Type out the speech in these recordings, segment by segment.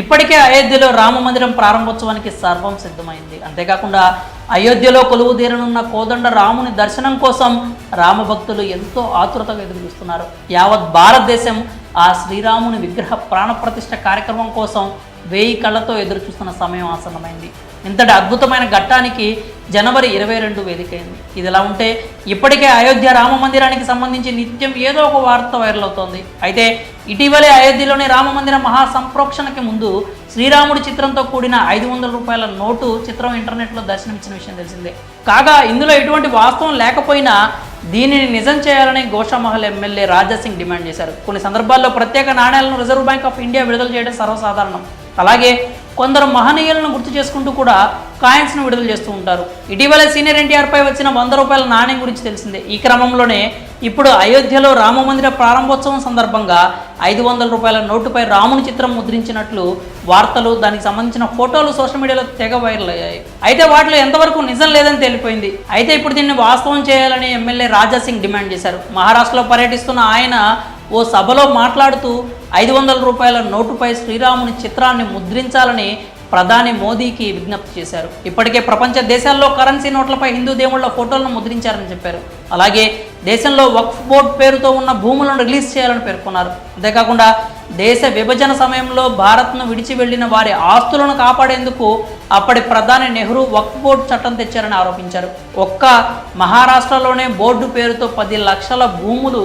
ఇప్పటికే అయోధ్యలో రామ మందిరం ప్రారంభోత్సవానికి సర్వం సిద్ధమైంది. అంతేకాకుండా అయోధ్యలో కొలువు తీరనున్న కోదండ రాముని దర్శనం కోసం రామభక్తులు ఎంతో ఆతురతగా ఎదురుచూస్తున్నారు. యావత్ భారతదేశం ఆ శ్రీరాముని విగ్రహ ప్రాణప్రతిష్ఠ కార్యక్రమం కోసం 1000 కళ్ళతో ఎదురుచూస్తున్న సమయం ఆసన్నమైంది. ఇంతటి అద్భుతమైన ఘట్టానికి జనవరి 22 వేదికైంది. ఇదిలా ఉంటే ఇప్పటికే అయోధ్య రామ మందిరానికి సంబంధించి నిత్యం ఏదో ఒక వార్త వైరల్ అవుతోంది. అయితే ఇటీవలే అయోధ్యలోని రామ మందిర మహాసంప్రోక్షణకి ముందు శ్రీరాముడి చిత్రంతో కూడిన 500 రూపాయల నోటు చిత్రం ఇంటర్నెట్లో దర్శనమిచ్చిన విషయం తెలిసిందే. కాగా ఇందులో ఎటువంటి వాస్తవం లేకపోయినా దీనిని నిజం చేయాలని గోషామహల్ ఎమ్మెల్యే రాజాసింగ్ డిమాండ్ చేశారు. కొన్ని సందర్భాల్లో ప్రత్యేక నాణేలను రిజర్వ్ బ్యాంక్ ఆఫ్ ఇండియా విడుదల చేయడం సర్వసాధారణం. అలాగే కొందరు మహనీయులను గుర్తు చేసుకుంటూ కూడా కాయిన్స్ను విడుదల చేస్తూ ఉంటారు. ఇటీవల సీనియర్ ఎన్టీఆర్ పై వచ్చిన 100 రూపాయల నాణ్యం గురించి తెలిసిందే. ఈ క్రమంలోనే ఇప్పుడు అయోధ్యలో రామమందిర ప్రారంభోత్సవం సందర్భంగా 500 రూపాయల నోటుపై రాముని చిత్రం ముద్రించినట్లు వార్తలు, దానికి సంబంధించిన ఫోటోలు సోషల్ మీడియాలో తెగ వైరల్ అయ్యాయి. అయితే వాటిలో ఎంతవరకు నిజం లేదని తేలిపోయింది. అయితే ఇప్పుడు దీన్ని వాస్తవం చేయాలని ఎమ్మెల్యే రాజాసింగ్ డిమాండ్ చేశారు. మహారాష్ట్రలో పర్యటిస్తున్న ఆయన ఓ సభలో మాట్లాడుతూ 500 రూపాయల నోటుపై శ్రీరాముని చిత్రాన్ని ముద్రించాలని ప్రధాని మోదీకి విజ్ఞప్తి చేశారు. ఇప్పటికే ప్రపంచ దేశాల్లో కరెన్సీ నోట్లపై హిందూ దేవుళ్ల ఫోటోలను ముద్రించారని చెప్పారు. అలాగే దేశంలో వక్ఫ్ బోర్డ్ పేరుతో ఉన్న భూములను రిలీజ్ చేయాలని పేర్కొన్నారు. అంతేకాకుండా దేశ విభజన సమయంలో భారత్ను విడిచి వెళ్లిన వారి ఆస్తులను కాపాడేందుకు అప్పటి ప్రధాని నెహ్రూ వక్ఫ్ బోర్డు చట్టం తెచ్చారని ఆరోపించారు. ఒక్క మహారాష్ట్రలోనే బోర్డు పేరుతో 10 లక్షల భూములు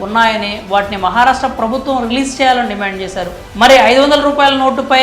ఉన్నాయని, వాటిని మహారాష్ట్ర ప్రభుత్వం రిలీజ్ చేయాలని డిమాండ్ చేశారు. మరి 500 రూపాయల నోటుపై